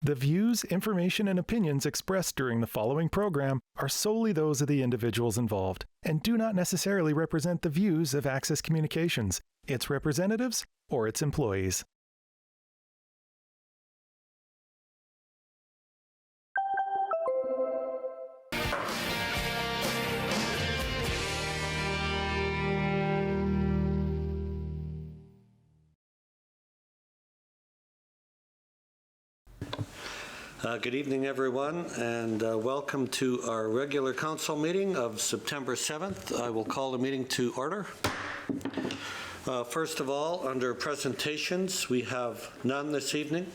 The views, information, and opinions expressed during the following program are solely those of the individuals involved and do not necessarily represent the views of Access Communications, its representatives, or its employees. Good evening, everyone, and welcome to our regular council meeting of September 7th. I will call the meeting to order. First of all, under presentations, we have none this evening.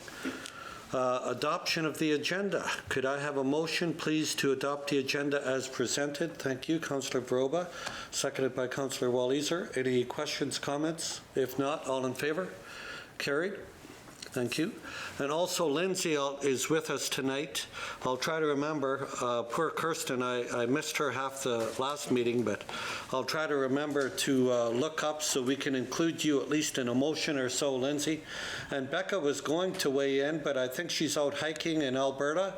Adoption of the agenda. Could I have a motion, please, to adopt the agenda as presented? Thank you, Councillor Vroba, seconded by Councillor Walliser. Any questions, comments? If not, all in favor? Carried. Thank you. And also Lindsay is with us tonight. I'll try to remember, poor Kirsten, I missed her half the last meeting, but I'll try to remember to look up so we can include you at least in a motion or so, Lindsay. And Becca was going to weigh in, but I think she's out hiking in Alberta.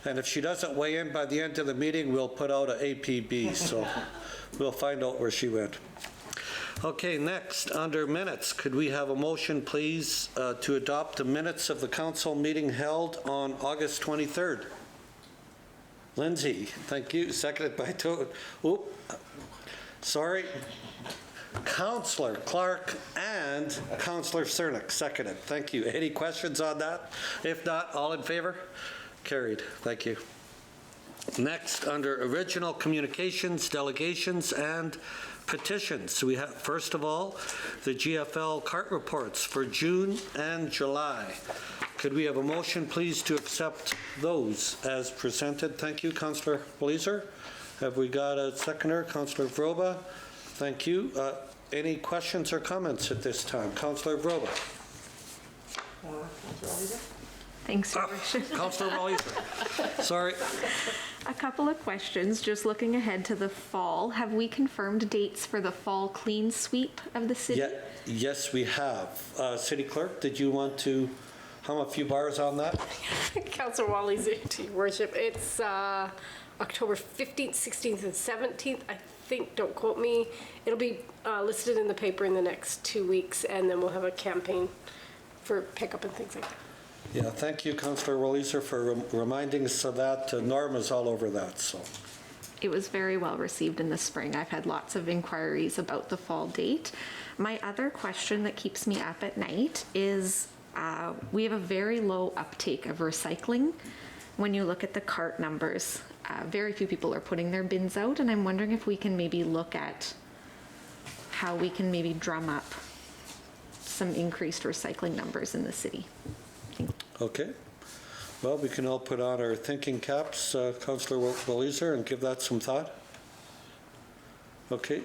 And if she doesn't weigh in by the end of the meeting, we'll put out an APB. So we'll find out where she went. Okay, next, under minutes, could we have a motion, please, to adopt the minutes of the council meeting held on August 23rd? Lindsay, thank you. Seconded by sorry. Councillor Clark and Councillor Cernick, seconded. Thank you. Any questions on that? If not, all in favor? Carried. Thank you. Next, under original communications, delegations, and petitions. We have, first of all, the GFL CART reports for June and July. Could we have a motion, please, to accept those as presented? Thank you, Councillor Walliser. Have we got a seconder? Councillor Vroba. Thank you. Any questions or comments at this time? Councillor Vroba. Thanks, Your Worship. Councillor Walliser. Sorry. A couple of questions, just looking ahead to the fall. Have we confirmed dates for the fall clean sweep of the city? Yeah, yes, we have. City Clerk, did you want to hum a few bars on that? Councillor Walliser, to Your Worship. It's October 15th, 16th, and 17th. I think, don't quote me. It'll be listed in the paper in the next 2 weeks, and then we'll have a campaign for pickup and things like that. Yeah, thank you, Councillor Walliser, for reminding us of that. Norm is all over that. So, it was very well received in the spring. I've had lots of inquiries about the fall date. My other question that keeps me up at night is we have a very low uptake of recycling. When you look at the CART numbers, very few people are putting their bins out, and I'm wondering if we can maybe look at how we can maybe drum up some increased recycling numbers in the city. okay. Well, we can all put on our thinking caps, Councillor Walliser, and give that some thought. Okay.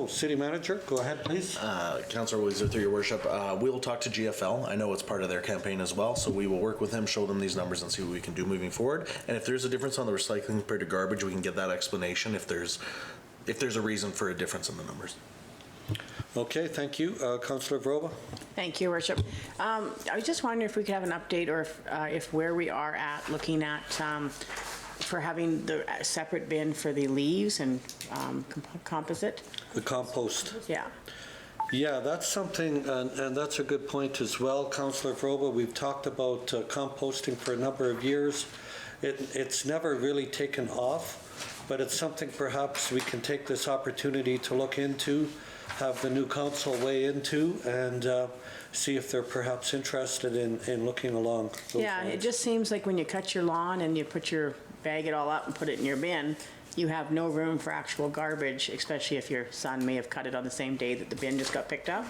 City Manager, go ahead, please. Councillor Walliser, through Your Worship, we will talk to GFL. I know it's part of their campaign as well, so we will work with them, show them these numbers, and see what we can do moving forward. And if there's a difference on the recycling compared to garbage, we can get that explanation if there's a reason for a difference in the numbers. Okay, thank you. Councillor Vroba. Thank you, Worship. I was just wondering if we could have an update, or if where we are at looking at for having the separate bin for the leaves and composite. The compost. Yeah. Yeah, that's something, and that's a good point as well, Councillor Vroba. We've talked about composting for a number of years. It's never really taken off, but it's something perhaps we can take this opportunity to look into, have the new council weigh into, and see if they're perhaps interested in looking along those lines. It just seems like when you cut your lawn and you bag it all up and put it in your bin, you have no room for actual garbage, especially if your son may have cut it on the same day that the bin just got picked up.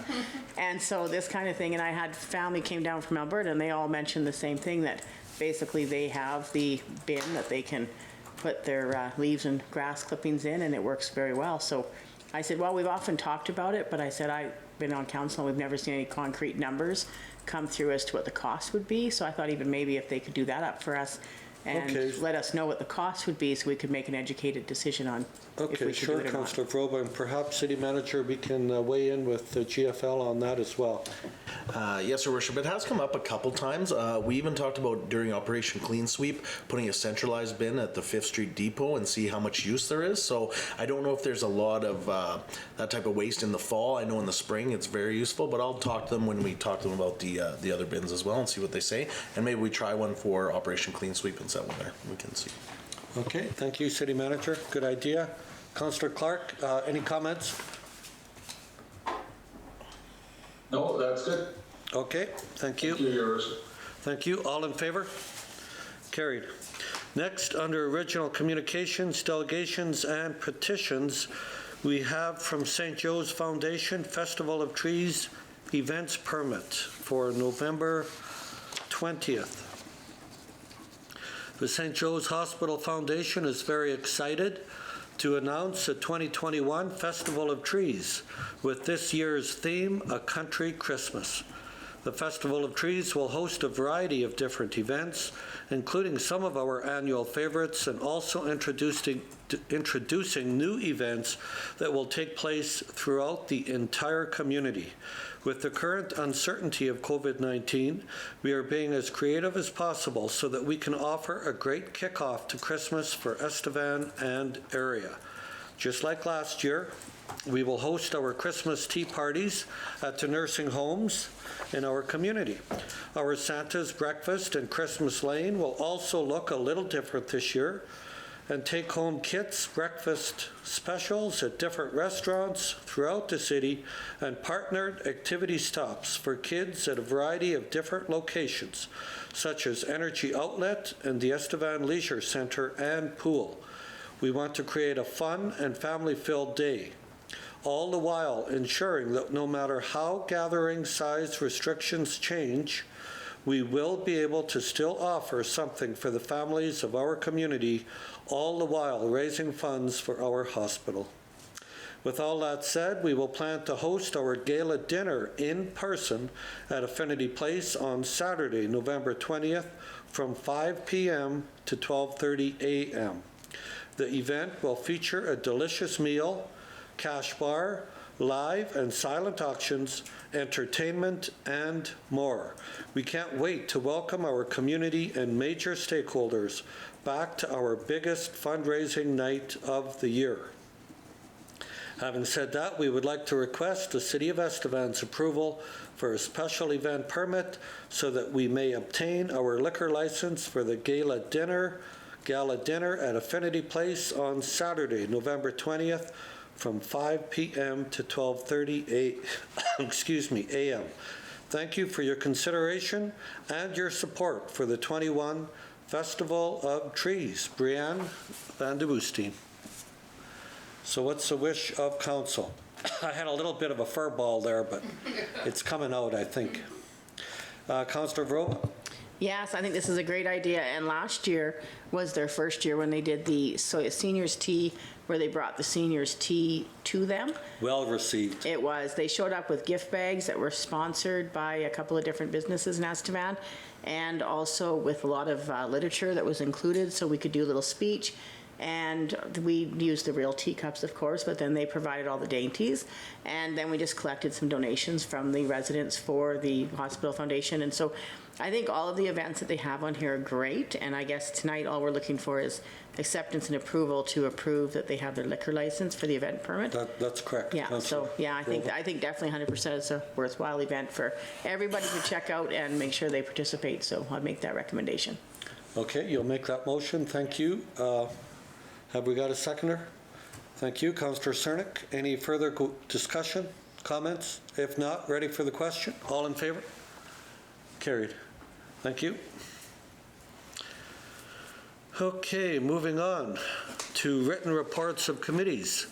And so this kind of thing, and I had family came down from Alberta and they all mentioned the same thing, that basically they have the bin that they can put their leaves and grass clippings in, and it works very well. So I said, well, we've often talked about it, but I said, I've been on council and we've never seen any concrete numbers come through as to what the cost would be. So I thought even maybe if they could do that up for us, and Okay. let us know what the cost would be so we could make an educated decision on if Okay, we should do sure, it or not. Councillor Vroba, and perhaps City Manager, we can weigh in with the GFL on that as well. Yes, Your Worship. It has come up a couple times. We even talked about during Operation Clean Sweep putting a centralized bin at the 5th Street Depot and see how much use there is. So I don't know if there's a lot of that type of waste in the fall. I know in the spring it's very useful, but I'll talk to them when we talk to them about the other bins as well and see what they say. And maybe we try one for Operation Clean Sweep and set one there. We can see. Okay, thank you, City Manager. Good idea. Councillor Clark, any comments? No, that's good. Okay, thank you. Thank you, Your Worship. Thank you. All in favor? Carried. Next, under original communications, delegations, and petitions, we have from St. Joe's Foundation Festival of Trees events permit for November 20th. The St. Joe's Hospital Foundation is very excited to announce the 2021 Festival of Trees with this year's theme, A Country Christmas. The Festival of Trees will host a variety of different events, including some of our annual favorites and also introducing new events that will take place throughout the entire community. With the current uncertainty of COVID-19, we are being as creative as possible so that we can offer a great kickoff to Christmas for Estevan and area. Just like last year, we will host our Christmas tea parties at the nursing homes in our community. Our Santa's breakfast and Christmas lane will also look a little different this year, and take-home kits, breakfast specials at different restaurants throughout the city, and partnered activity stops for kids at a variety of different locations, such as Energy Outlet and the Estevan Leisure Center and Pool. We want to create a fun and family-filled day, all the while ensuring that no matter how gathering size restrictions change, we will be able to still offer something for the families of our community, all the while raising funds for our hospital. With all that said, we will plan to host our gala dinner in person at Affinity Place on Saturday, November 20th from 5 p.m. to 12:30 a.m. The event will feature a delicious meal, cash bar, live and silent auctions, entertainment, and more. We can't wait to welcome our community and major stakeholders back to our biggest fundraising night of the year. Having said that, we would like to request the City of Estevan's approval for a special event permit so that we may obtain our liquor license for the gala dinner at Affinity Place on Saturday, November 20th, from 5 p.m. to 12:30 a.m. Thank you for your consideration and your support for the 21 Festival of Trees. Brianne Van de Woestijn. So what's the wish of council? I had a little bit of a fur ball there, but it's coming out, I think. Councillor Vroba? Yes, I think this is a great idea, and last year was their first year when they did the seniors tea, where they brought the seniors tea to them. Well received. It was. They showed up with gift bags that were sponsored by a couple of different businesses in Estevan, and also with a lot of literature that was included, so we could do a little speech. And we used the real teacups, of course, but then they provided all the dainties. And then we just collected some donations from the residents for the Hospital Foundation. And so I think all of the events that they have on here are great. And I guess tonight all we're looking for is acceptance and approval to approve that they have their liquor license for the event permit. That's correct. Yeah, Councillor so yeah, I think definitely 100% it's a worthwhile event for everybody to check out and make sure they participate. So I'll make that recommendation. Okay, you'll make that motion. Thank you. Have we got a seconder? Thank you. Councillor Cernick. Any further discussion, comments? If not, ready for the question? All in favor? Carried. Thank you. Okay, moving on to written reports of committees.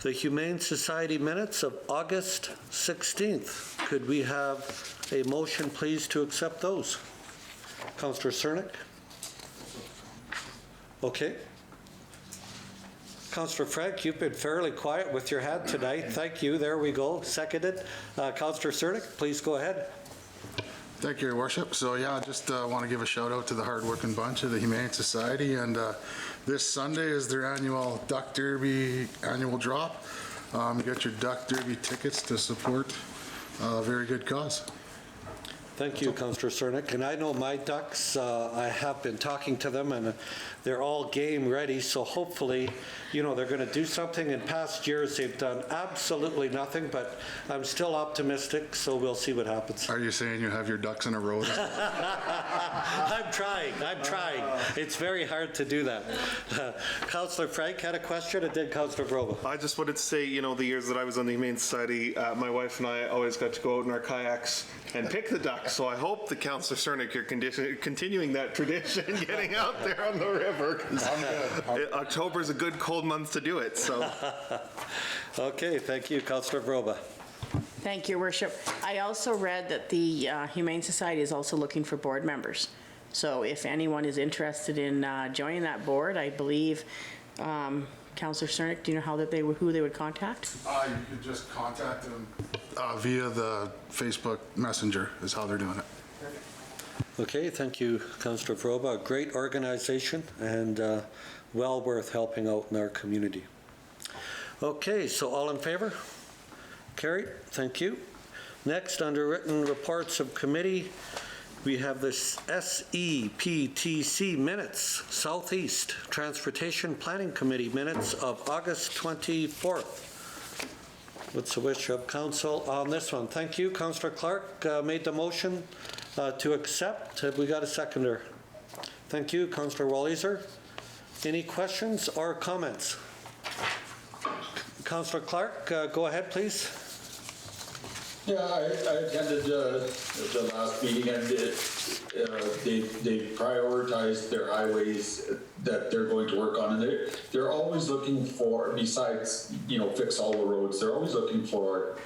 The Humane Society minutes of August 16th. Could we have a motion, please, to accept those? Councillor Cernick? Okay. Councillor Frank, you've been fairly quiet with your hand tonight. Thank you. There we go. Seconded. Councillor Cernick, please go ahead. Thank you, Your Worship. So yeah, I just want to give a shout out to the hardworking bunch of the Humane Society, and this Sunday is their annual Duck Derby annual drop. You get your Duck Derby tickets to support a very good cause. Thank you, Councillor Cernick. And I know my ducks, I have been talking to them, and they're all game ready, so hopefully, you know, they're going to do something. In past years, they've done absolutely nothing, but I'm still optimistic, so we'll see what happens. Are you saying you have your ducks in a row? I'm trying. It's very hard to do that. Councillor Frank had a question, and then Councillor Broba. I just wanted to say, you know, the years that I was on the Humane Society, my wife and I always got to go out in our kayaks and pick the ducks. So I hope that Councillor Cernick, you're continuing that tradition, getting out there on the river. October's a good cold month to do it. So. Okay, thank you, Councillor Broba. Thank you, Your Worship. I also read that the Humane Society is also looking for board members. So if anyone is interested in joining that board, I believe, Councillor Cernick, do you know who they would contact? You could just contact them via the Facebook Messenger is how they're doing it. Okay, thank you, Councillor Broba. A great organization and well worth helping out in our community. Okay, so all in favor? Carried. Thank you. Next, under written reports of committee, we have this SEPTC minutes, Southeast Transportation Planning Committee minutes of August 24th. What's the wish of council on this one? Thank you. Councillor Clark made the motion to accept. Have we got a seconder? Thank you. Councillor Walliser. Any questions or comments? Councillor Clark, go ahead, please. Yeah, I attended the last meeting, and they prioritized their highways that they're going to work on, and they're always looking for, besides, you know, fix all the roads, they're always looking for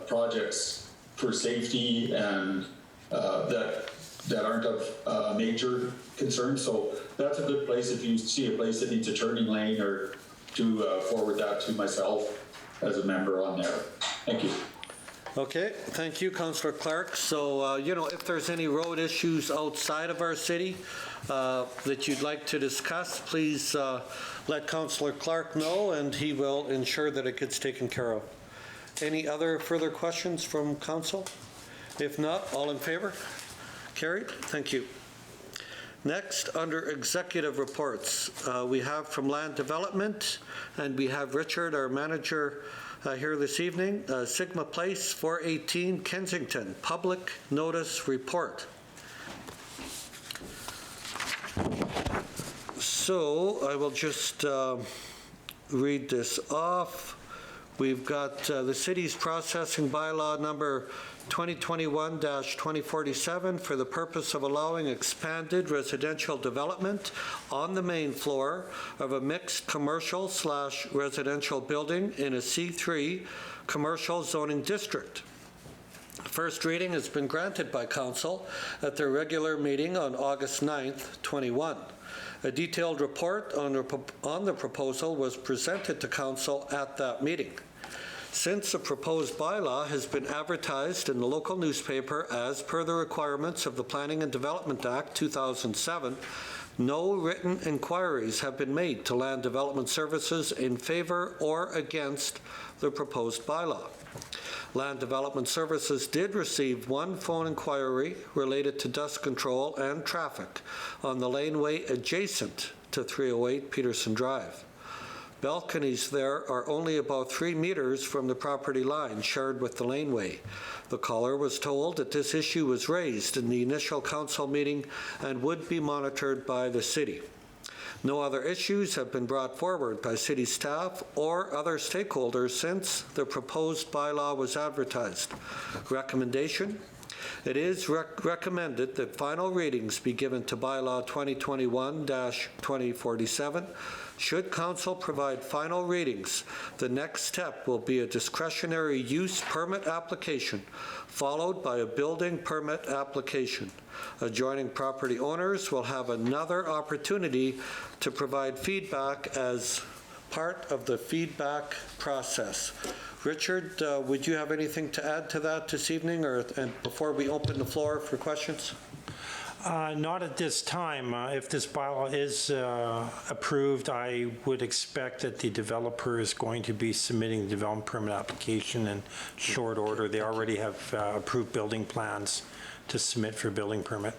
projects for safety and that aren't of major concern. So that's a good place if you see a place that needs a turning lane, or to forward that to myself as a member on there. Thank you. Okay, thank you, Councillor Clark. So, you know, if there's any road issues outside of our city that you'd like to discuss, please let Councillor Clark know, and he will ensure that it gets taken care of. Any other further questions from council? If not, all in favor? Carried. Thank you. Next, under executive reports, we have from Land Development, and we have Richard, our manager, here this evening. Sigma Place, 418 Kensington, Public Notice Report. So I will just read this off. We've got the city's processing bylaw number 2021-2047 for the purpose of allowing expanded residential development on the main floor of a mixed commercial/residential building in a C3 commercial zoning district. First reading has been granted by Council at their regular meeting on August 9th, 21. A detailed report on the proposal was presented to Council at that meeting. Since the proposed bylaw has been advertised in the local newspaper as per the requirements of the Planning and Development Act 2007, no written inquiries have been made to Land Development Services in favor or against the proposed bylaw. Land Development Services did receive one phone inquiry related to dust control and traffic on the laneway adjacent to 308 Peterson Drive. Balconies there are only about 3 meters from the property line shared with the laneway. The caller was told that this issue was raised in the initial council meeting and would be monitored by the city. No other issues have been brought forward by city staff or other stakeholders since the proposed bylaw was advertised. Recommendation: it is recommended that final readings be given to bylaw 2021-2047. Should council provide final readings, the next step will be a discretionary use permit application, followed by a building permit application. Adjoining property owners will have another opportunity to provide feedback as part of the feedback process. Richard, would you have anything to add to that this evening, and before we open the floor for questions? Not at this time. If this bylaw is approved, I would expect that the developer is going to be submitting the development permit application in short order. They already have approved building plans to submit for building permit.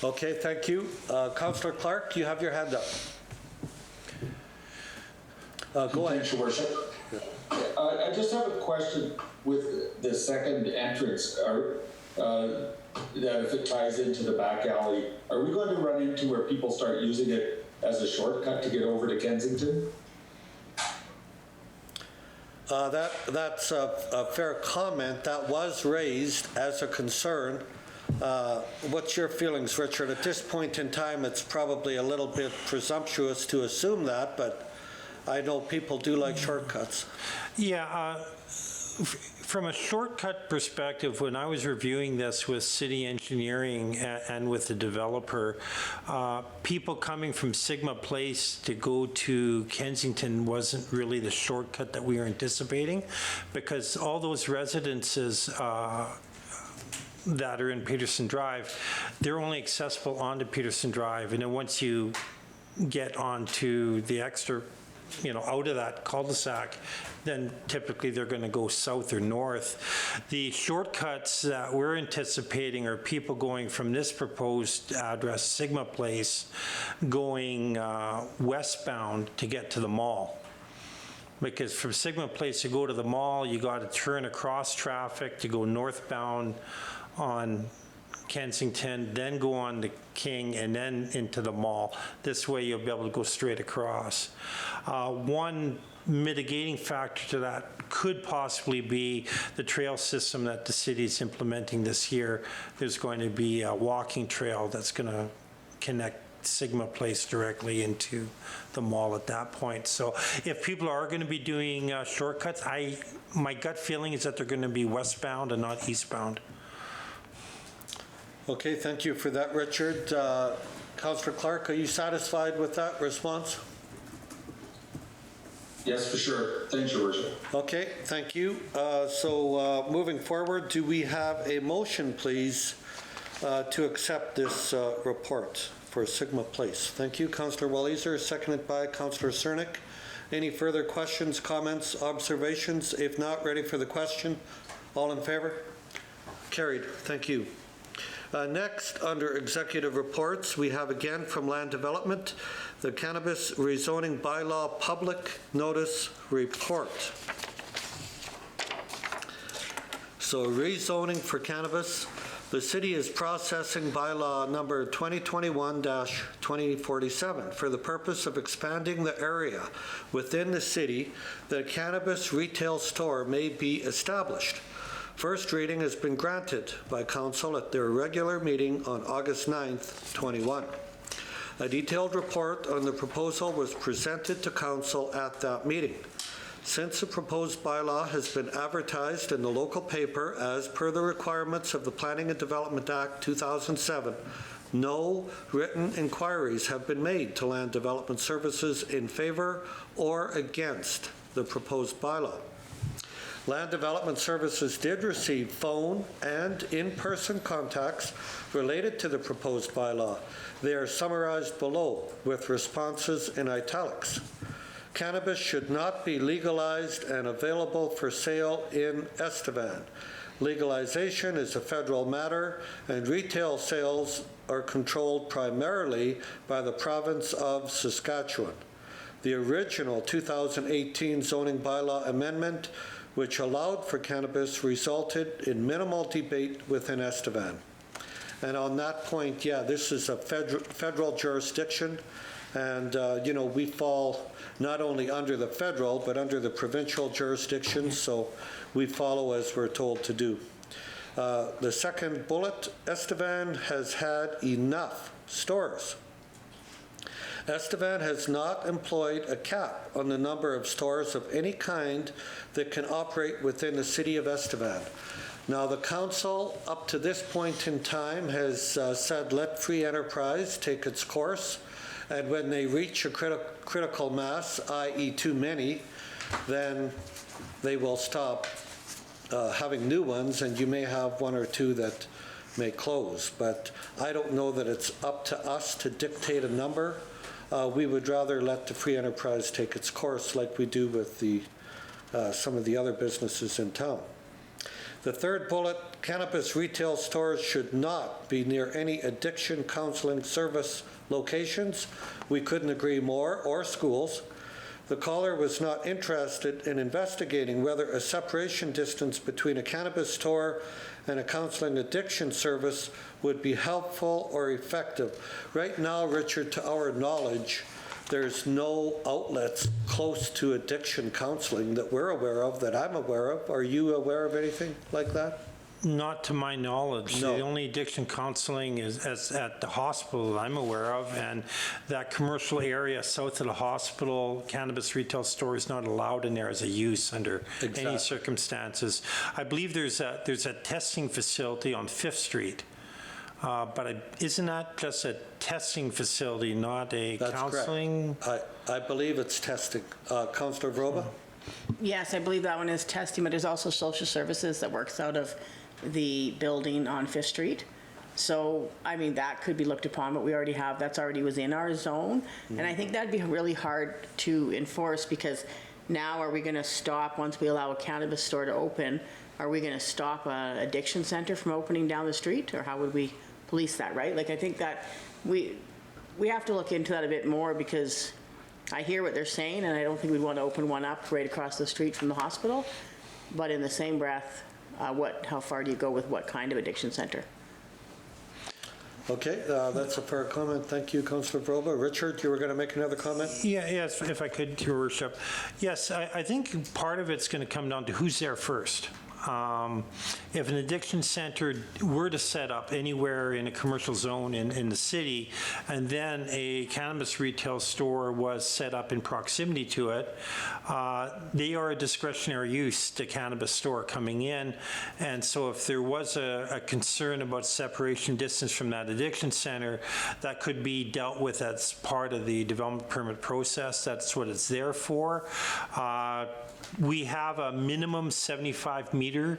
Okay, thank you. Councillor Clark, you have your hand up. Go ahead. Thanks, Your Worship. I just have a question with the second entrance. That if it ties into the back alley, are we going to run into where people start using it as a shortcut to get over to Kensington? That's a fair comment. That was raised as a concern. What's your feelings, Richard? At this point in time, it's probably a little bit presumptuous to assume that, but I know people do like shortcuts. Yeah, from a shortcut perspective, when I was reviewing this with city engineering and with the developer, people coming from Sigma Place to go to Kensington wasn't really the shortcut that we were anticipating, because all those residences that are in Peterson Drive, they're only accessible onto Peterson Drive, and then once you get onto the extra, out of that cul-de-sac, then typically they're going to go south or north. The shortcuts that we're anticipating are people going from this proposed address, Sigma Place, going westbound to get to the mall. Because from Sigma Place to go to the mall, you got to turn across traffic to go northbound on Kensington, then go on to King, and then into the mall. This way you'll be able to go straight across. One mitigating factor to that could possibly be the trail system that the city is implementing this year. There's going to be a walking trail that's going to connect Sigma Place directly into the mall at that point. So if people are going to be doing shortcuts, my gut feeling is that they're going to be westbound and not eastbound. Okay, thank you for that, Richard. Councillor Clark, are you satisfied with that response? Yes, for sure. Thanks, Your Worship. Okay, thank you. So moving forward, do we have a motion, please, to accept this report for Sigma Place? Thank you, Councillor Walliser, seconded by Councillor Cernick. Any further questions, comments, observations? If not, ready for the question? All in favor? Carried. Thank you. Next, under executive reports, we have again from Land Development, the Cannabis Rezoning Bylaw Public Notice Report. So rezoning for cannabis. The city is processing bylaw number 2021-2047 for the purpose of expanding the area within the city that a cannabis retail store may be established. First reading has been granted by Council at their regular meeting on August 9th, 21. A detailed report on the proposal was presented to Council at that meeting. Since the proposed bylaw has been advertised in the local paper as per the requirements of the Planning and Development Act 2007, no written inquiries have been made to Land Development Services in favor or against the proposed bylaw. Land Development Services did receive phone and in-person contacts related to the proposed bylaw. They are summarized below with responses in italics. Cannabis should not be legalized and available for sale in Estevan. Legalization is a federal matter, and retail sales are controlled primarily by the province of Saskatchewan. The original 2018 zoning bylaw amendment, which allowed for cannabis, resulted in minimal debate within Estevan. And on that point, yeah, this is a federal jurisdiction, and we fall not only under the federal, but under the provincial jurisdiction, so we follow as we're told to do. The second bullet, Estevan has had enough stores. Estevan has not employed a cap on the number of stores of any kind that can operate within the city of Estevan. Now, the council, up to this point in time, has said let free enterprise take its course, and when they reach a critical mass, i.e. too many, then they will stop having new ones, and you may have one or two that may close. But I don't know that it's up to us to dictate a number. We would rather let the free enterprise take its course like we do with some of the other businesses in town. The third bullet, cannabis retail stores should not be near any addiction counseling service locations. We couldn't agree more, or schools. The caller was not interested in investigating whether a separation distance between a cannabis store and a counseling addiction service would be helpful or effective. Right now, Richard, to our knowledge, there's no outlets close to addiction counseling that we're aware of, that I'm aware of. Are you aware of anything like that? Not to my knowledge. No. The only addiction counseling is at the hospital that I'm aware of, and that commercial area south of the hospital, cannabis retail store is not allowed in there as a use under any circumstances. I believe there's a testing facility on 5th Street. But isn't that just a testing facility, not a counseling? Correct. I believe it's testing. Councillor Vroba? Yes, I believe that one is testing, but there's also social services that works out of the building on 5th Street. So, I mean, that could be looked upon, but we already have, that's already within our zone. And I think that'd be really hard to enforce, because now are we going to stop, once we allow a cannabis store to open, are we going to stop an addiction center from opening down the street? Or how would we police that, right? Like, I think that we have to look into that a bit more, because I hear what they're saying, and I don't think we'd want to open one up right across the street from the hospital. But in the same breath, how far do you go with what kind of addiction center? Okay, that's a fair comment. Thank you, Councillor Vroba. Richard, you were going to make another comment? Yes, if I could, Your Worship. Yes, I think part of it's going to come down to who's there first. If an addiction center were to set up anywhere in a commercial zone in the city, and then a cannabis retail store was set up in proximity to it, they are a discretionary use, the cannabis store coming in. And so if there was a concern about separation distance from that addiction center, that could be dealt with as part of the development permit process. That's what it's there for. We have a minimum 75-meter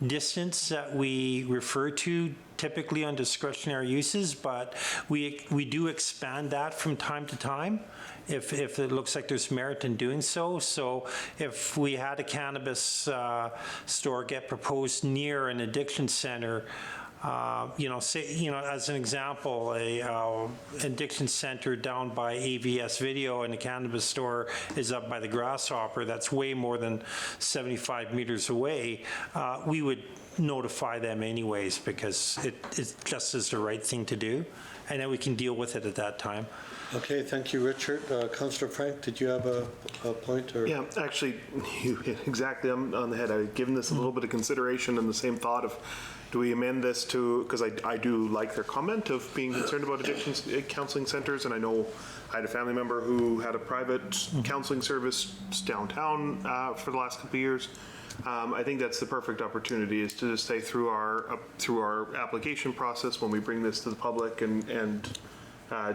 distance that we refer to typically on discretionary uses, but we do expand that from time to time if it looks like there's merit in doing so. So if we had a cannabis store get proposed near an addiction center, as an example, a addiction center down by AVS Video and a cannabis store is up by the Grasshopper, that's way more than 75 meters away, we would notify them anyways, because it just is the right thing to do, and then we can deal with it at that time. Okay, thank you, Richard. Councillor Frank, did you have a point? Or? Yeah, actually, you hit exactly on the head. I've given this a little bit of consideration, and the same thought of, do we amend this to, because I do like their comment of being concerned about addiction counseling centers, and I know I had a family member who had a private counseling service downtown for the last couple of years. I think that's the perfect opportunity, is to just say through our application process when we bring this to the public and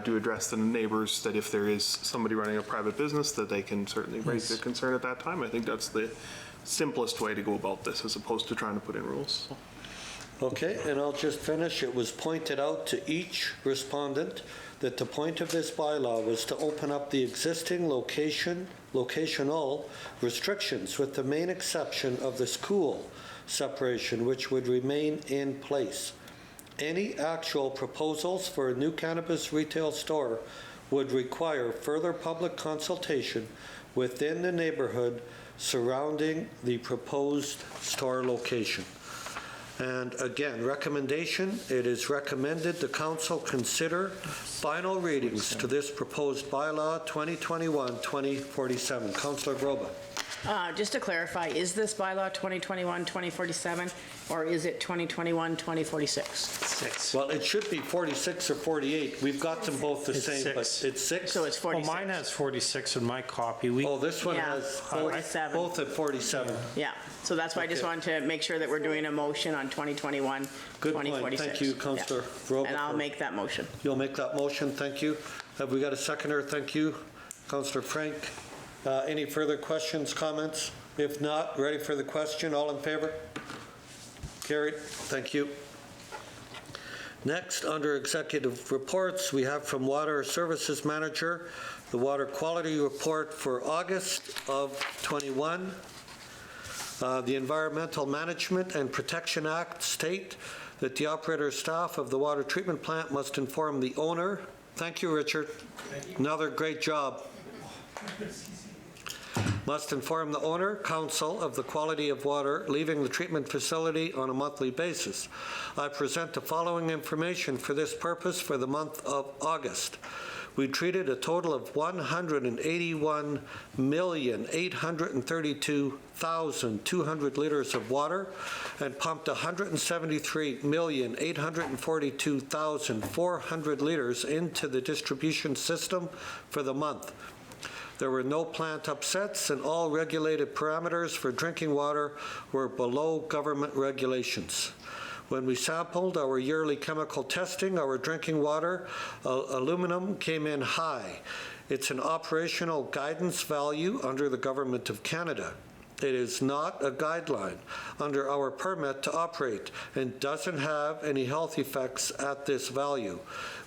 do address the neighbors, that if there is somebody running a private business, that they can certainly raise their concern at that time. I think that's the simplest way to go about this, as opposed to trying to put in rules. Okay, and I'll just finish. It was pointed out to each respondent that the point of this bylaw was to open up the existing locational restrictions, with the main exception of the school separation, which would remain in place. Any actual proposals for a new cannabis retail store would require further public consultation within the neighborhood surrounding the proposed store location. And again, recommendation, it is recommended the council consider final readings to this proposed bylaw 2021-2047. Councillor Vroba. Just to clarify, is this bylaw 2021-2047, or is it 2021-2046? Well, it should be 46 or 48. We've got them both the same, but it's 6. So it's 46. Well, mine has 46 in my copy. This one Yeah, has 47. both at 47. Yeah, so that's why I just wanted to make sure that we're doing a motion on 2021, Good 2046. point. Thank you, Councillor Vroba. And I'll make that motion. You'll make that motion. Thank you. Have we got a seconder? Thank you. Councillor Frank. Any further questions, comments? If not, ready for the question? All in favor? Carried. Thank you. Next, under executive reports, we have from Water Services Manager, the Water Quality Report for August of 21. The Environmental Management and Protection Act state that the operator staff of the water treatment plant must inform the owner. Thank you, Richard. Thank you. Another great job. Must inform the owner, council, of the quality of water leaving the treatment facility on a monthly basis. I present the following information for this purpose for the month of August. We treated a total of 181,832,200 liters of water and pumped 173,842,400 liters into the distribution system for the month. There were no plant upsets, and all regulated parameters for drinking water were below government regulations. When we sampled our yearly chemical testing, our drinking water aluminum came in high. It's an operational guidance value under the Government of Canada. It is not a guideline under our permit to operate and doesn't have any health effects at this value.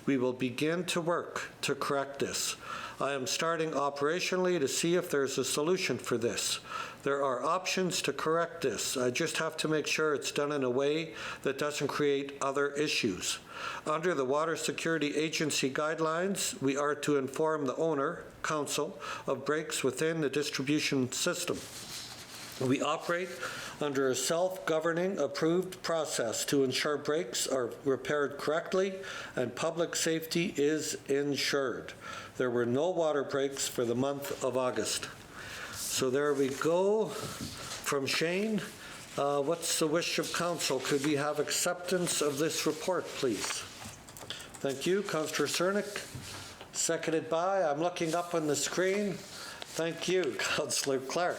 We will begin to work to correct this. I am starting operationally to see if there's a solution for this. There are options to correct this. I just have to make sure it's done in a way that doesn't create other issues. Under the Water Security Agency guidelines, we are to inform the owner, council, of breaks within the distribution system. We operate under a self-governing approved process to ensure breaks are repaired correctly and public safety is ensured. There were no water breaks for the month of August. So there we go from Shane. What's the wish of council? Could we have acceptance of this report, please? Thank you. Councillor Cernick, seconded by, I'm looking up on the screen. Thank you, Councillor Clark.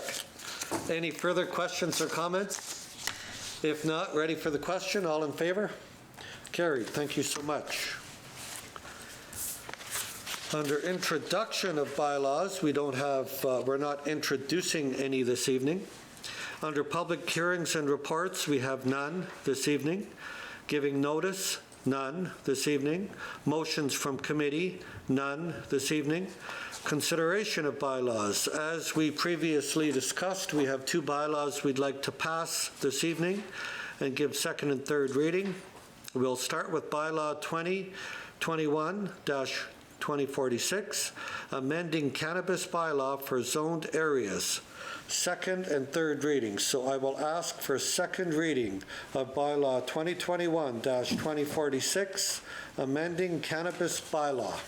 Any further questions or comments? If not, ready for the question. All in favor? Carried. Thank you so much. Under introduction of bylaws, we don't have, we're not introducing any this evening. Under public hearings and reports, we have none this evening. Giving notice, none this evening. Motions from committee, none this evening. Consideration of bylaws. As we previously discussed, we have two bylaws we'd like to pass this evening and give second and third reading. We'll start with bylaw 2021-2046, amending cannabis bylaw for zoned areas. Second and third readings. So I will ask for second reading of bylaw 2021-2046, amending cannabis bylaw.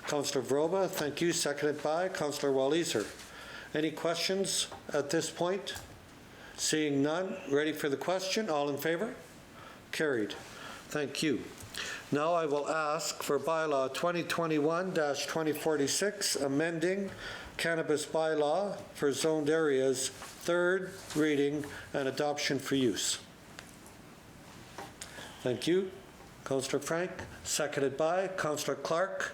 Councillor Vroba, thank you. Seconded by Councillor Walliser. Any questions at this point? Seeing none, ready for the question. All in favor? Carried. Thank you. Now I will ask for bylaw 2021-2046, amending cannabis bylaw for zoned areas, third reading and adoption for use. Thank you. Councillor Frank, seconded by Councillor Clark.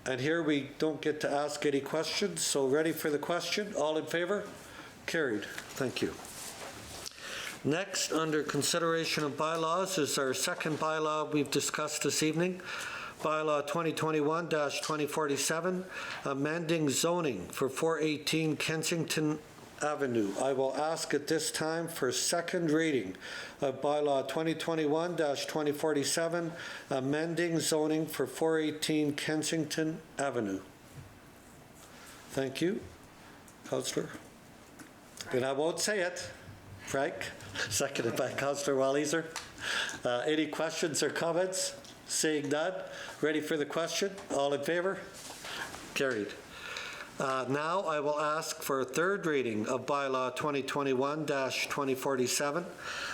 And here we don't get to ask any questions, so ready for the question. All in favor? Carried. Thank you. Next, under consideration of bylaws, is our second bylaw we've discussed this evening. Bylaw 2021-2047, amending zoning for 418 Kensington Avenue. I will ask at this time for second reading of bylaw 2021-2047, amending zoning for 418 Kensington Avenue. Thank you. Councillor. And I won't say it. Frank, seconded by Councillor Walliser. Any questions or comments? Seeing none, ready for the question? All in favor? Carried. Now I will ask for a third reading of bylaw 2021-2047,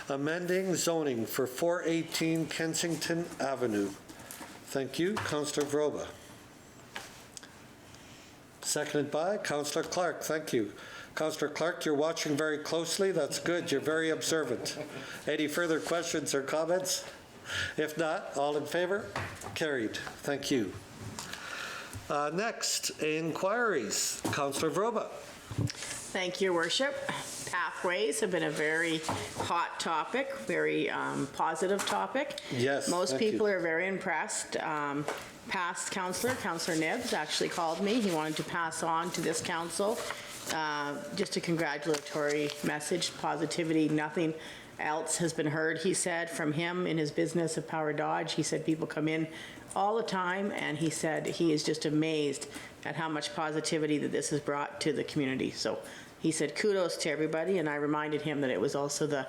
amending zoning for 418 Kensington Avenue. Thank you. Councillor Vroba. Seconded by Councillor Clark. Thank you. Councillor Clark, you're watching very closely. That's good. You're very observant. Any further questions or comments? If not, all in favor? Carried. Thank you. Next, inquiries. Councillor Vroba. Thank you, Your Worship. Pathways have been a very hot topic, very positive topic. Yes, most thank people you. are very impressed. Past councillor, Councillor Nibbs, actually called me. He wanted to pass on to this council just a congratulatory message, positivity, nothing else has been heard, he said, from him in his business of Power Dodge. He said people come in all the time, and he said he is just amazed at how much positivity that this has brought to the community. So he said kudos to everybody, and I reminded him that it was also the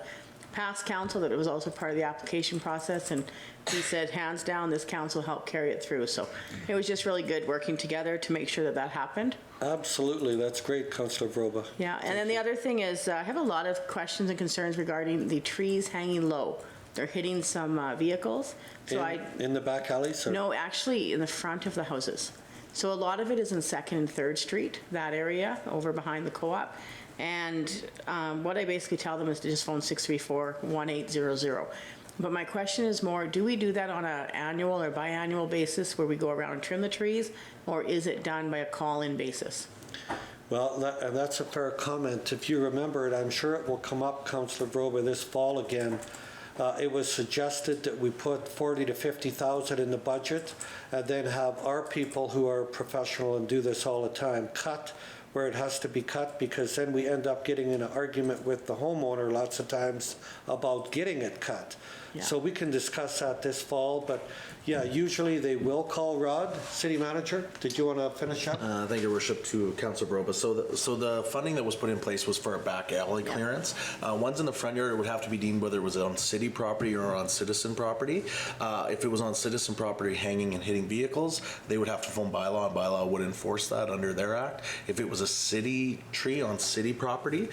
past council, that it was also part of the application process, and he said hands down this council helped carry it through. So it was just really good working together to make sure that that happened. Absolutely, that's great, Councillor Vroba. Yeah, and then the other thing is I have a lot of questions and concerns regarding the trees hanging low. They're hitting some vehicles. So In the back alleys? Or? No, actually in the front of the houses. So a lot of it is in 2nd and 3rd Street, that area over behind the co-op. And what I basically tell them is to just phone 634-1800. But my question is more, do we do that on an annual or biannual basis where we go around and trim the trees, or is it done by a call-in basis? Well, that's a fair comment. If you remember it, I'm sure it will come up, Councillor Vroba, this fall again. It was suggested that we put 40 to 50,000 in the budget and then have our people who are professional and do this all the time cut where it has to be cut, because then we end up getting in an argument with the homeowner lots of times about getting it cut. Yeah. So we can discuss that this fall, but yeah, usually they will call Rod. City Manager, did you want to finish up? Thank you, Your Worship, to Councillor Broba. So the funding that was put in place was for a back alley clearance. Ones in the front yard, it would have to be deemed whether it was on city property or on citizen property. If it was on citizen property hanging and hitting vehicles, they would have to phone bylaw, and bylaw would enforce that under their act. If it was a city tree on city property,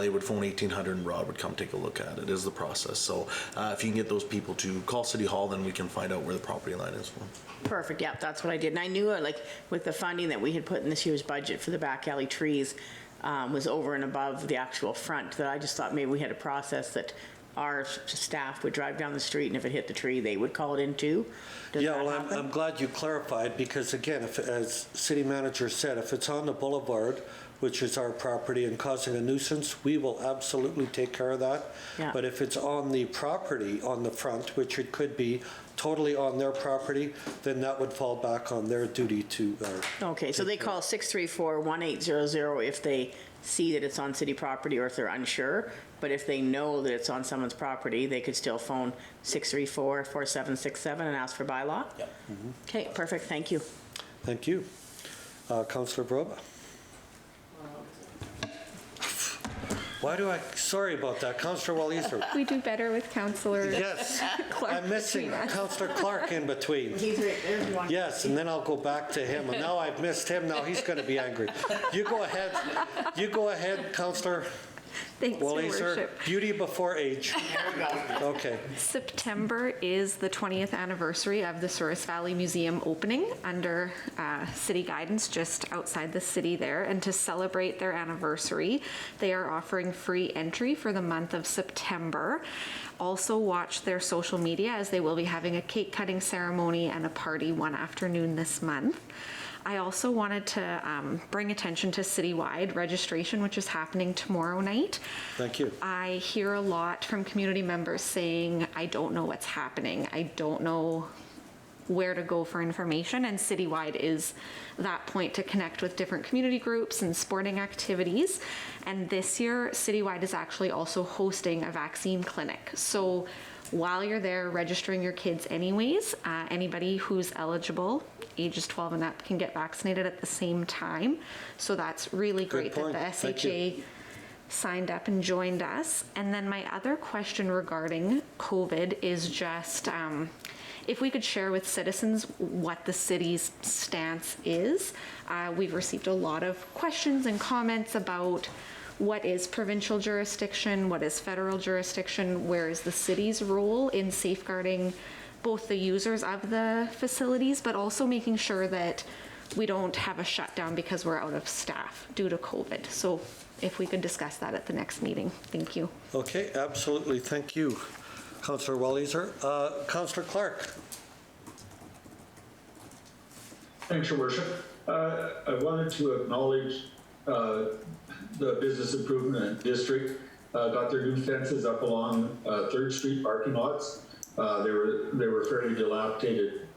they would phone 1800 and Rod would come take a look at it, is the process. So if you can get those people to call City Hall, then we can find out where the property line is from. Perfect, yeah, that's what I did. And I knew, like, with the funding that we had put in this year's budget for the back alley trees was over and above the actual front, that I just thought maybe we had a process that our staff would drive down the street, and if it hit the tree, they would call it in too. Does yeah, that well, happen? I'm glad you clarified, because again, if, as City Manager said, if it's on the boulevard, which is our property, and causing a nuisance, we will absolutely take care of that. Yeah. But if it's on the property on the front, which it could be totally on their property, then that would fall back on their duty to. Okay, so they call 634-1800 if they see that it's on city property or if they're unsure. But if they know that it's on someone's property, they could still phone 634-4767 and ask for bylaw? Yep. Mm-hmm. Okay, perfect, thank you. Thank you. Councillor Broba. Why do I, sorry about that, Councillor Walliser. We do better with Councillor Yes, Clark. I'm missing Councillor Clark in between. He's right there if you want. Yes, and then I'll go back to him, and now I've missed him, now he's gonna be angry. You go ahead, Councillor Thanks, Your Walliser. Worship. Beauty before age. Okay. September is the 20th anniversary of the Souris Valley Museum opening under city guidance just outside the city there. And to celebrate their anniversary, they are offering free entry for the month of September. Also watch their social media, as they will be having a cake cutting ceremony and a party one afternoon this month. I also wanted to bring attention to citywide registration, which is happening tomorrow night. Thank you. I hear a lot from community members saying, I don't know what's happening. I don't know where to go for information, and citywide is that point to connect with different community groups and sporting activities. And this year, citywide is actually also hosting a vaccine clinic. So while you're there registering your kids anyways, anybody who's eligible, ages 12 and up, can get vaccinated at the same time. So that's really great that the SHA signed up and joined us. And then my other question regarding COVID is just if we could share with citizens what the city's stance is. We've received a lot of questions and comments about what is provincial jurisdiction, what is federal jurisdiction, where is the city's role in safeguarding both the users of the facilities, but also making sure that we don't have a shutdown because we're out of staff due to COVID. So if we could discuss that at the next meeting. Thank you. Okay, absolutely. Thank you, Councillor Walliser. Councillor Clark. Thanks, Your Worship. I wanted to acknowledge the Business Improvement District got their new fences up along 3rd Street parking lots. They were fairly dilapidated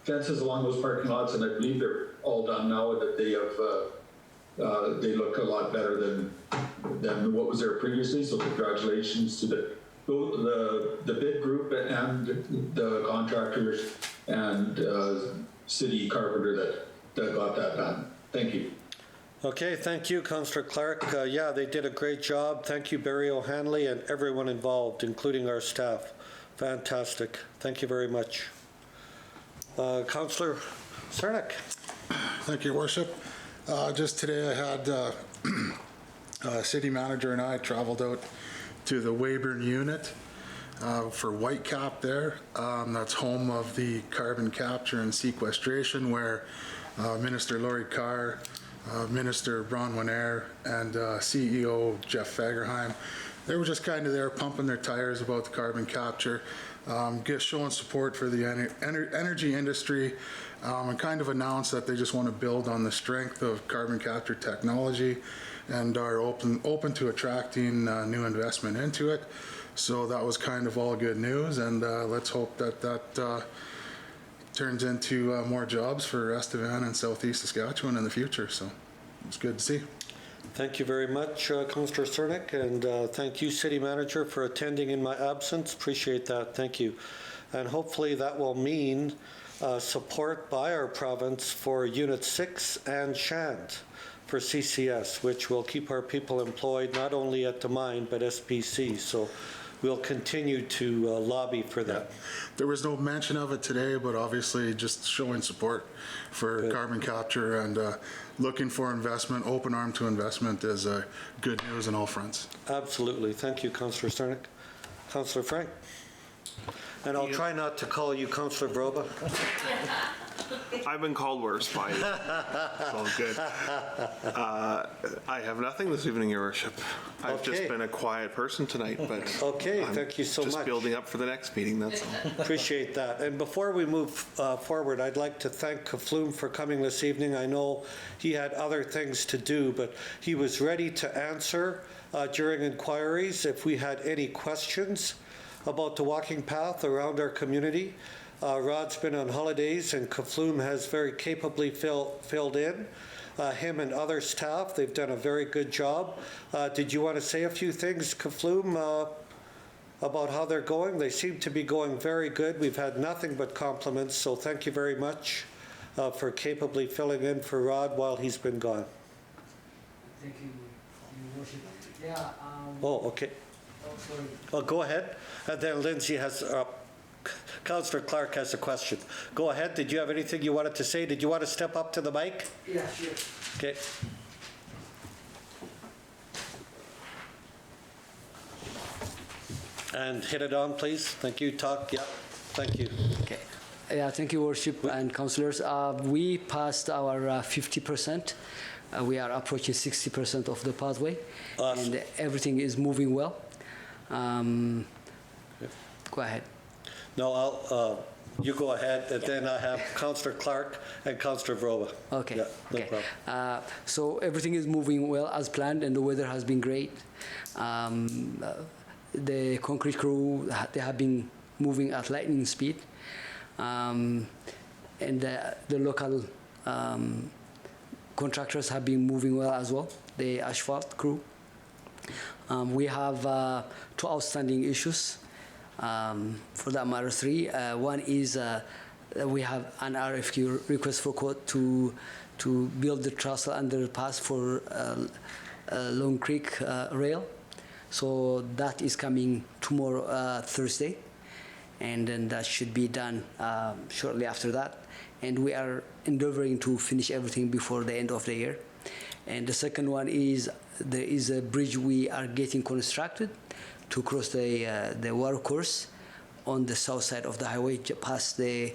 fences along those parking lots, and I believe they're all done now, that they have they look a lot better than what was there previously. So congratulations to the bid group and the contractors and city carpenter that got that done. Thank you. Okay, thank you, Councillor Clark. Yeah, they did a great job. Thank you, Barry O'Hanley, and everyone involved, including our staff. Fantastic. Thank you very much. Councillor Cernak. Thank you, Worship. Just today I had city manager and I traveled out to the Weyburn unit for Whitecap there. That's home of the carbon capture and sequestration, where Minister Laurie Carr, Minister Bronwyn Eyre, and CEO Jeff Fagerheim, they were just kind of there pumping their tires about the carbon capture, showing support for the energy industry, and kind of announced that they just want to build on the strength of carbon capture technology and are open to attracting new investment into it. So that was kind of all good news, and let's hope that turns into more jobs for Estevan and Southeast Saskatchewan in the future. So it's good to see. Thank you very much, Councillor Cernak, and thank you, City Manager, for attending in my absence. Appreciate that. Thank you. And hopefully that will mean support by our province for Unit 6 and Shant for CCS, which will keep our people employed not only at the mine but SPC. So we'll continue to lobby for that. Yeah. There was no mention of it today, but obviously just showing support for carbon capture and looking for investment, open arm to investment is good news on all fronts. Absolutely. Thank you, Councillor Cernak. Councillor Frank. And I'll try not to call you Councillor Broba. I've been called worse by you. It's all good. I have nothing this evening, Your Worship. I've just been a quiet person tonight, but thank you so much. Just building up for the next meeting, that's all. Appreciate that. And before we move forward, I'd like to thank Kafloum for coming this evening. I know he had other things to do, but he was ready to answer during inquiries if we had any questions about the walking path around our community. Rod's been on holidays and Kafloum has very capably filled in. Him and other staff, they've done a very good job. Did you want to say a few things, Kafloum, about how they're going? They seem to be going very good. We've had nothing but compliments, so thank you very much for capably filling in for Rod while he's been gone. Thank you, Your Worship. Yeah. Oh, okay. Oh, sorry. Well, go ahead. And then Lindsay has, Councillor Clark has a question. Go ahead. Did you have anything you wanted to say? Did you want to step up to the mic? Yeah, sure. Okay. And hit it on, please. Thank you. Talk. Yeah. Thank you. Okay. Yeah, thank you, Worship and councillors. We passed our 50%. We are approaching 60% of the pathway. Awesome. And everything is moving well. Go ahead. No, you go ahead, and then I have Councillor Clark and Councillor Vroba. Okay. Yeah, no okay. problem. So everything is moving well as planned, and the weather has been great. The concrete crew, they have been moving at lightning speed, and the local contractors have been moving well as well. The asphalt crew. We have 2 outstanding issues. For that matter, 3. One is we have an RFQ request for quote to build the trestle underpass for Long Creek rail. So that is coming tomorrow, Thursday, and then that should be done shortly after that. And we are endeavoring to finish everything before the end of the year. And the second one is there is a bridge we are getting constructed to cross the water course on the south side of the highway, past the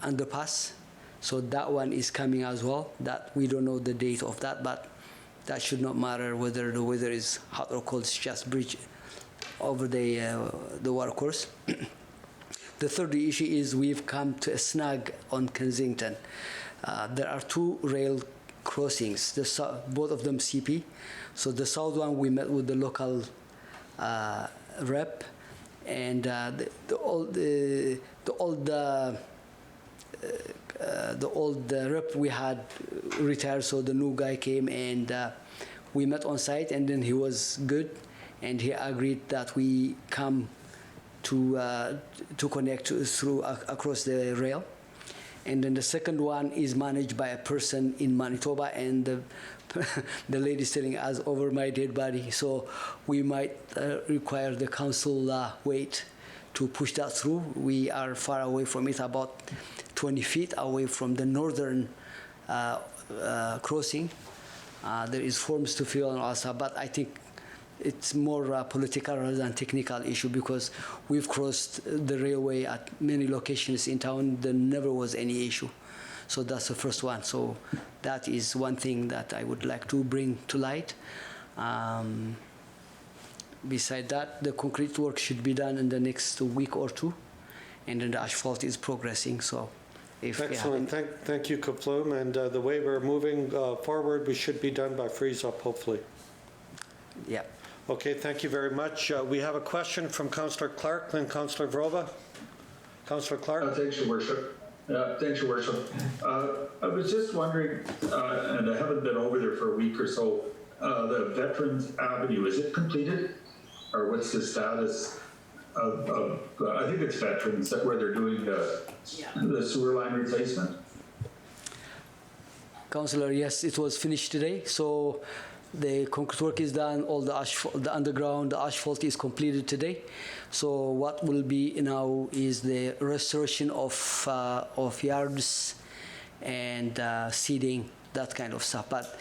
underpass. So that one is coming as well. That we don't know the date of that, but that should not matter whether the weather is hot or cold. It's just bridge over the water course. The third issue is we've come to a snag on Kensington. There are two rail crossings, both of them CP. So the south one, we met with the local rep, and the old rep we had retired, so the new guy came, and we met on site, and then he was good, and he agreed that we come to connect through across the rail. And then the second one is managed by a person in Manitoba, and the lady is telling us over my dead body. So we might require the council weight to push that through. We are far away from it, about 20 feet away from the northern crossing. There is forms to fill and also, but I think it's more political rather than technical issue, because we've crossed the railway at many locations in town. There never was any issue. So that's the first one. So that is one thing that I would like to bring to light. Beside that, the concrete work should be done in the next week or two, and then the asphalt is progressing. So if excellent. Thank you, Kafloum. And the way we're moving forward, we should be done by freeze up, hopefully. Yeah. Okay, thank you very much. We have a question from Councillor Clark, then Councillor Vroba. Councillor Clark. Thanks, Your Worship. Thanks, Your Worship. I was just wondering, and I haven't been over there for a week or so, the Veterans Avenue, is it completed? Or what's the status of I think it's Veterans, where they're doing the sewer line replacement? Councillor, yes, it was finished today. So the concrete work is done, all the asphalt, the underground, the asphalt is completed today. So what will be now is the restoration of yards and seeding, that kind of stuff. But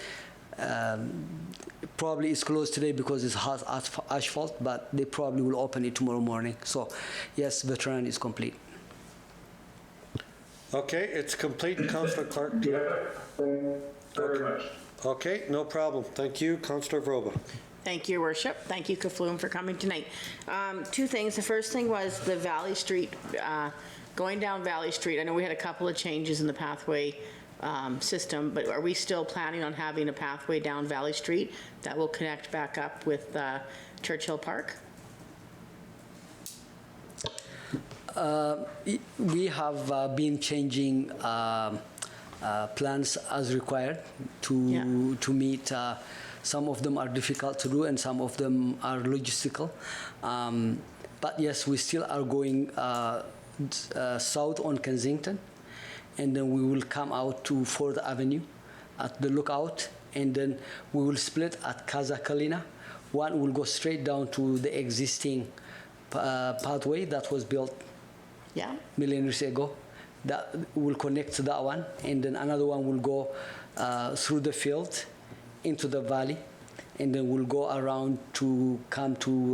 probably it's closed today because it's hot asphalt, but they probably will open it tomorrow morning. So yes, veteran is complete. Okay, it's complete, Councillor Clark. Yeah, thank you very much. Okay, no problem. Thank you, Councillor Vroba. Thank you, Your Worship. Thank you, Kafloum, for coming tonight. Two things. The first thing was the Valley Street, going down Valley Street. I know we had a couple of changes in the pathway system, but are we still planning on having a pathway down Valley Street that will connect back up with Churchill Park? We have been changing plans as required to meet. Some of them are difficult to do, and some of them are logistical. But yes, we still are going south on Kensington, and then we will come out to 4th Avenue at the Lookout, and then we will split at Casa Kalina. One will go straight down to the existing pathway that was built million years ago. That will connect to that one, and then another one will go through the field into the valley, and then we'll go around to come to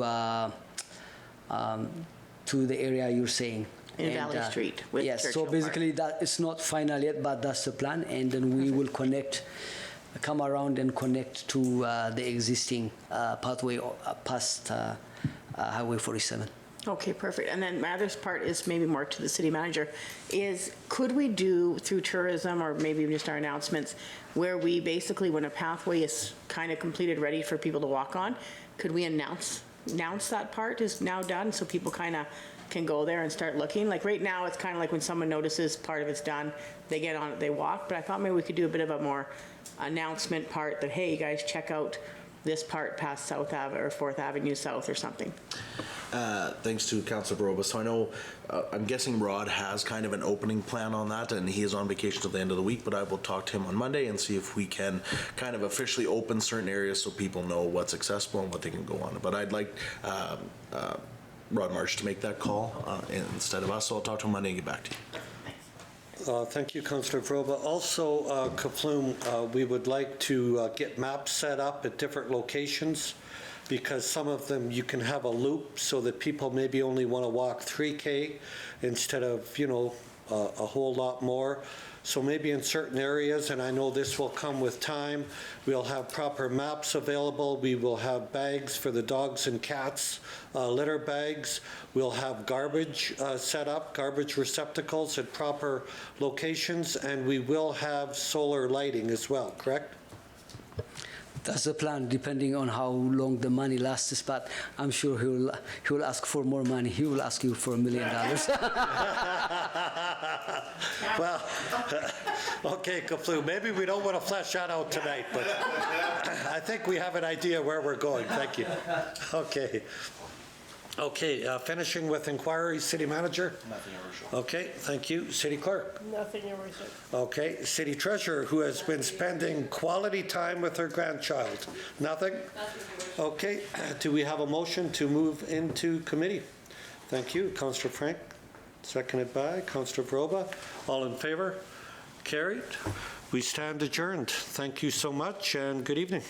the area you're saying. In Valley Street with yes, Churchill so basically Park. that it's not final yet, but that's the plan, and then we will come around and connect to the existing pathway past Highway 47. Okay, perfect. And then my other part is maybe more to the city manager, is could we do through tourism or maybe just our announcements where we basically, when a pathway is kind of completed, ready for people to walk on, could we announce that part is now done so people kind of can go there and start looking? Like right now, it's kind of like when someone notices part of it's done, they get on it, they walk. But I thought maybe we could do a bit of a more announcement part that, hey, you guys, check out this part past South Ave or 4th Avenue South or something. Thanks to Councillor Baroba. So I know, I'm guessing Rod has kind of an opening plan on that, and he is on vacation till the end of the week, but I will talk to him on Monday and see if we can kind of officially open certain areas so people know what's accessible and what they can go on. But I'd like Rod Marsh to make that call instead of us, so I'll talk to him Monday and get back to you. Thank you, Councillor Vroba. Also, Kafloum, we would like to get maps set up at different locations, because some of them you can have a loop so that people maybe only want to walk 3K instead of, a whole lot more. So maybe in certain areas, and I know this will come with time, we'll have proper maps available. We will have bags for the dogs and cats, litter bags. We'll have garbage set up, garbage receptacles at proper locations, and we will have solar lighting as well, correct? That's the plan, depending on how long the money lasts. But I'm sure he will ask for more money. He will ask you for $1 million. Well, okay, Kaflu, maybe we don't want to flesh that out tonight, but I think we have an idea where we're going. Thank you. Okay. Okay, finishing with inquiries, City Manager? Nothing, Your Worship. Okay, thank you. City Clerk? Nothing, Your Worship. Okay, City Treasurer, who has been spending quality time with her grandchild? Nothing? Okay, do we have a motion to move into committee? Thank you. Councillor Frank, seconded by Councillor Vroba. All in favor? Carried. We stand adjourned. Thank you so much and good evening.